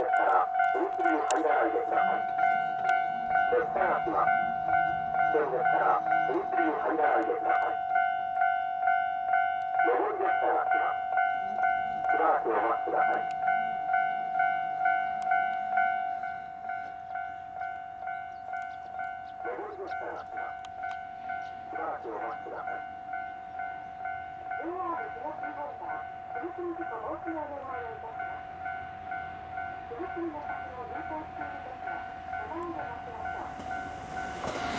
ですから踏切に入らないでください。列車が来ます。危険ですから踏切に入らないでください。上り列車が来ます。しばらくお待ちください。上り列車が来ます。しばらくお待ちください。JR東日本から踏切事故防止のお願いをいたします。踏切の先の入線しているときは、手前で待ちましょう。